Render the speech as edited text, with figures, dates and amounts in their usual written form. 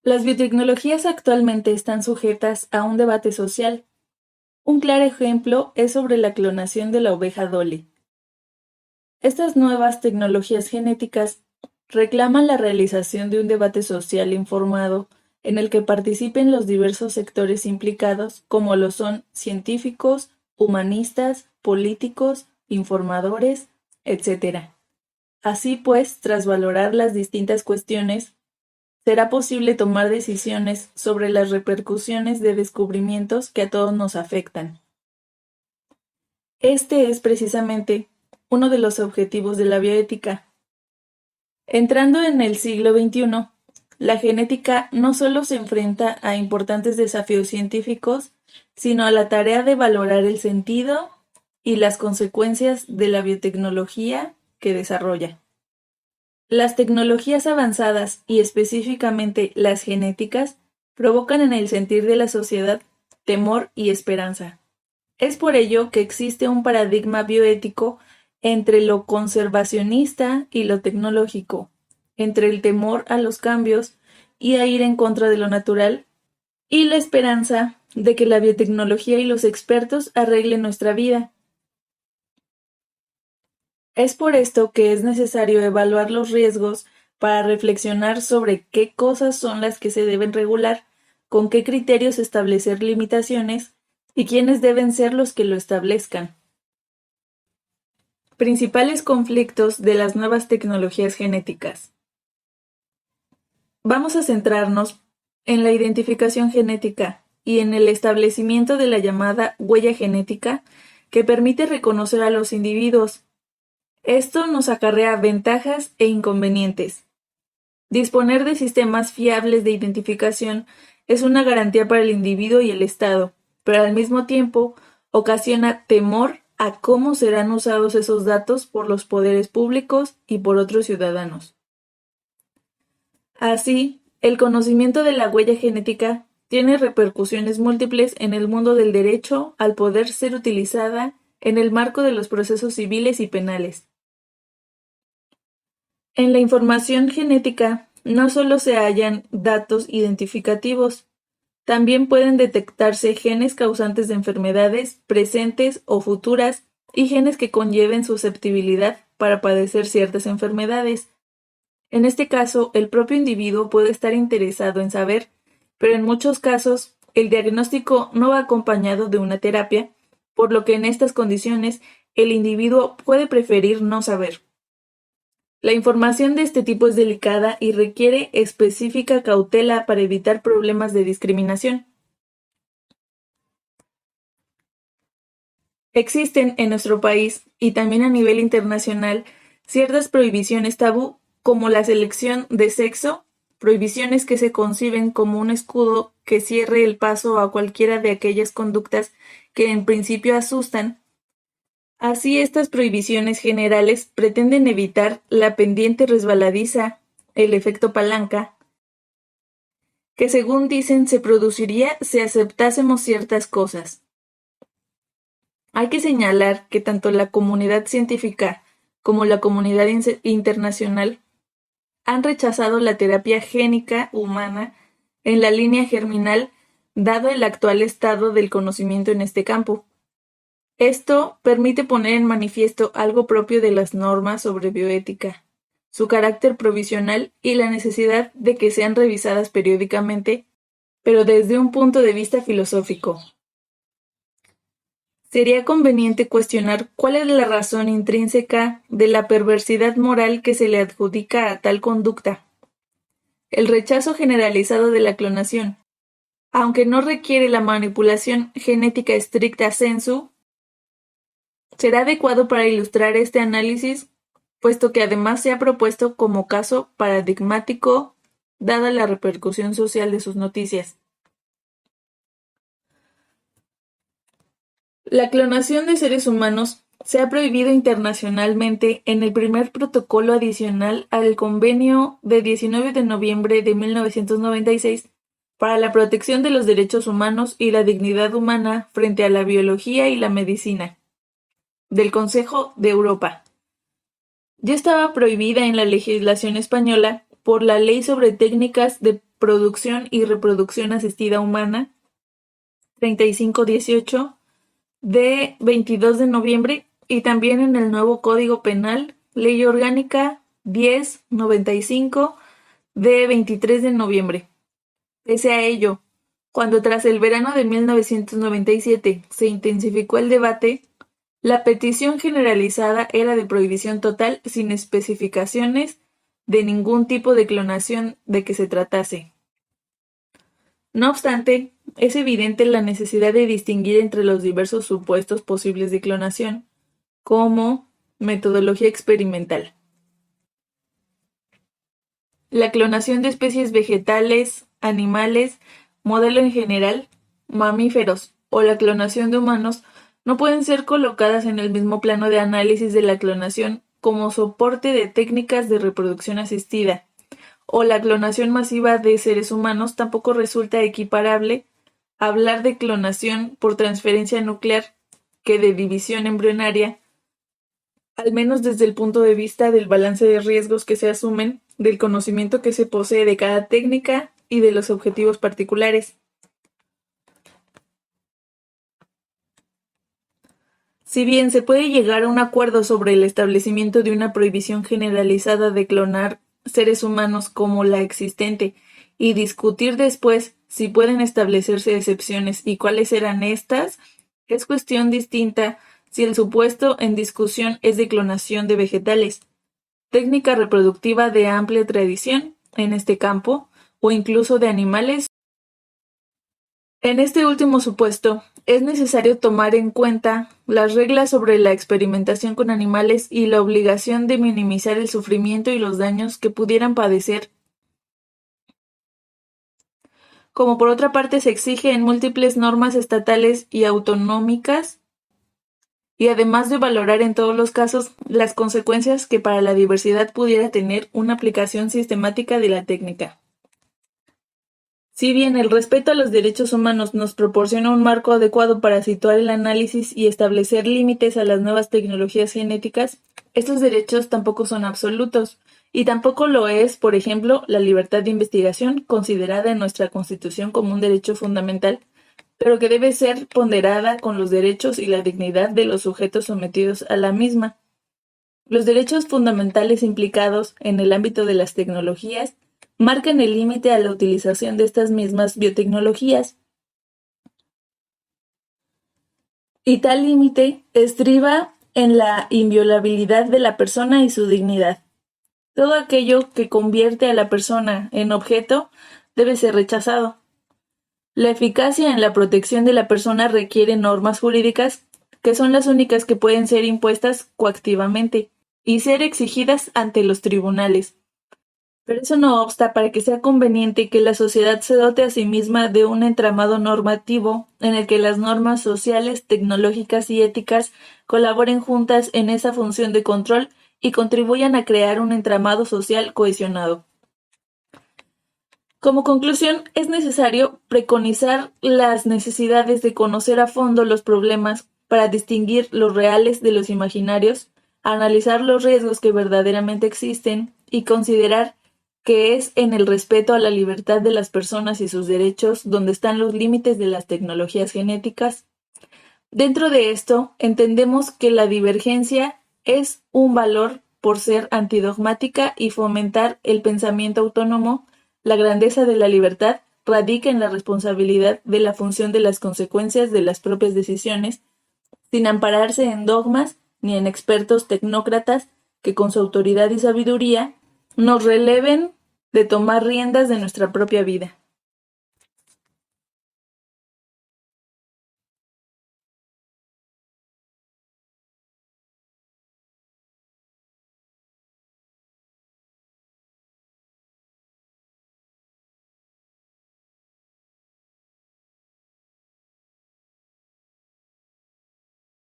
Las biotecnologías actualmente están sujetas a un debate social. Un claro ejemplo es sobre la clonación de la oveja Dolly. Estas nuevas tecnologías genéticas reclaman la realización de un debate social informado en el que participen los diversos sectores implicados, como lo son científicos, humanistas, políticos, informadores, etc. Así pues, tras valorar las distintas cuestiones, será posible tomar decisiones sobre las repercusiones de descubrimientos que a todos nos afectan. Este es precisamente uno de los objetivos de la bioética. Entrando en el siglo XXI, la genética no solo se enfrenta a importantes desafíos científicos, sino a la tarea de valorar el sentido y las consecuencias de la biotecnología que desarrolla. Las tecnologías avanzadas y específicamente las genéticas provocan en el sentir de la sociedad temor y esperanza. Es por ello que existe un paradigma bioético entre lo conservacionista y lo tecnológico, entre el temor a los cambios y a ir en contra de lo natural, y la esperanza de que la biotecnología y los expertos arreglen nuestra vida. Es por esto que es necesario evaluar los riesgos para reflexionar sobre qué cosas son las que se deben regular, con qué criterios establecer limitaciones y quiénes deben ser los que lo establezcan. Principales conflictos de las nuevas tecnologías genéticas. Vamos a centrarnos en la identificación genética y en el establecimiento de la llamada huella genética que permite reconocer a los individuos. Esto nos acarrea ventajas e inconvenientes. Disponer de sistemas fiables de identificación es una garantía para el individuo y el Estado, pero al mismo tiempo ocasiona temor a cómo serán usados esos datos por los poderes públicos y por otros ciudadanos. Así, el conocimiento de la huella genética tiene repercusiones múltiples en el mundo del derecho al poder ser utilizada en el marco de los procesos civiles y penales. En la información genética no solo se hallan datos identificativos, también pueden detectarse genes causantes de enfermedades presentes o futuras y genes que conlleven susceptibilidad para padecer ciertas enfermedades. En este caso, el propio individuo puede estar interesado en saber, pero en muchos casos el diagnóstico no va acompañado de una terapia, por lo que en estas condiciones el individuo puede preferir no saber. La información de este tipo es delicada y requiere específica cautela para evitar problemas de discriminación. Existen en nuestro país y también a nivel internacional ciertas prohibiciones tabú como la selección de sexo, prohibiciones que se conciben como un escudo que cierre el paso a cualquiera de aquellas conductas que en principio asustan. Así, estas prohibiciones generales pretenden evitar la pendiente resbaladiza, el efecto palanca, que según dicen se produciría si aceptásemos ciertas cosas. Hay que señalar que tanto la comunidad científica como la comunidad internacional han rechazado la terapia génica humana en la línea germinal, dado el actual estado del conocimiento en este campo. Esto permite poner en manifiesto algo propio de las normas sobre bioética, su carácter provisional y la necesidad de que sean revisadas periódicamente, pero desde un punto de vista filosófico. Sería conveniente cuestionar cuál es la razón intrínseca de la perversidad moral que se le adjudica a tal conducta. El rechazo generalizado de la clonación, aunque no requiere la manipulación genética estricta sensu, será adecuado para ilustrar este análisis, puesto que además se ha propuesto como caso paradigmático, dada la repercusión social de sus noticias. La clonación de seres humanos se ha prohibido internacionalmente en el primer protocolo adicional al Convenio de 19 de noviembre de 1996 para la protección de los derechos humanos y la dignidad humana frente a la biología y la medicina, del Consejo de Europa. Ya estaba prohibida en la legislación española por la Ley sobre Técnicas de producción y reproducción asistida humana 3518 de 22 de noviembre y también en el nuevo Código Penal, Ley Orgánica 1095 de 23 de noviembre. Pese a ello, cuando tras el verano de 1997 se intensificó el debate, la petición generalizada era de prohibición total sin especificaciones de ningún tipo de clonación de que se tratase. No obstante, es evidente la necesidad de distinguir entre los diversos supuestos posibles de clonación, como metodología experimental. La clonación de especies vegetales, animales, modelo en general, mamíferos o la clonación de humanos no pueden ser colocadas en el mismo plano de análisis de la clonación como soporte de técnicas de reproducción asistida, o la clonación masiva de seres humanos tampoco resulta equiparable a hablar de clonación por transferencia nuclear que de división embrionaria, al menos desde el punto de vista del balance de riesgos que se asumen, del conocimiento que se posee de cada técnica y de los objetivos particulares. Si bien se puede llegar a un acuerdo sobre el establecimiento de una prohibición generalizada de clonar seres humanos como la existente y discutir después si pueden establecerse excepciones y cuáles serán estas, es cuestión distinta si el supuesto en discusión es de clonación de vegetales, técnica reproductiva de amplia tradición en este campo, o incluso de animales. En este último supuesto, es necesario tomar en cuenta las reglas sobre la experimentación con animales y la obligación de minimizar el sufrimiento y los daños que pudieran padecer. Como por otra parte se exige en múltiples normas estatales y autonómicas, y además de valorar en todos los casos las consecuencias que para la diversidad pudiera tener una aplicación sistemática de la técnica. Si bien el respeto a los derechos humanos nos proporciona un marco adecuado para situar el análisis y establecer límites a las nuevas tecnologías genéticas, estos derechos tampoco son absolutos, y tampoco lo es, por ejemplo, la libertad de investigación, considerada en nuestra Constitución como un derecho fundamental, pero que debe ser ponderada con los derechos y la dignidad de los sujetos sometidos a la misma. Los derechos fundamentales implicados en el ámbito de las tecnologías marcan el límite a la utilización de estas mismas biotecnologías. Y tal límite estriba en la inviolabilidad de la persona y su dignidad. Todo aquello que convierte a la persona en objeto debe ser rechazado. La eficacia en la protección de la persona requiere normas jurídicas que son las únicas que pueden ser impuestas coactivamente y ser exigidas ante los tribunales. Pero eso no obsta para que sea conveniente que la sociedad se dote a sí misma de un entramado normativo en el que las normas sociales, tecnológicas y éticas colaboren juntas en esa función de control y contribuyan a crear un entramado social cohesionado. Como conclusión, es necesario preconizar las necesidades de conocer a fondo los problemas para distinguir los reales de los imaginarios, analizar los riesgos que verdaderamente existen y considerar que es en el respeto a la libertad de las personas y sus derechos donde están los límites de las tecnologías genéticas. Dentro de esto, entendemos que la divergencia es un valor por ser antidogmática y fomentar el pensamiento autónomo. La grandeza de la libertad radica en la responsabilidad de la función de las consecuencias de las propias decisiones, sin ampararse en dogmas ni en expertos tecnócratas que con su autoridad y sabiduría nos releven de tomar riendas de nuestra propia vida.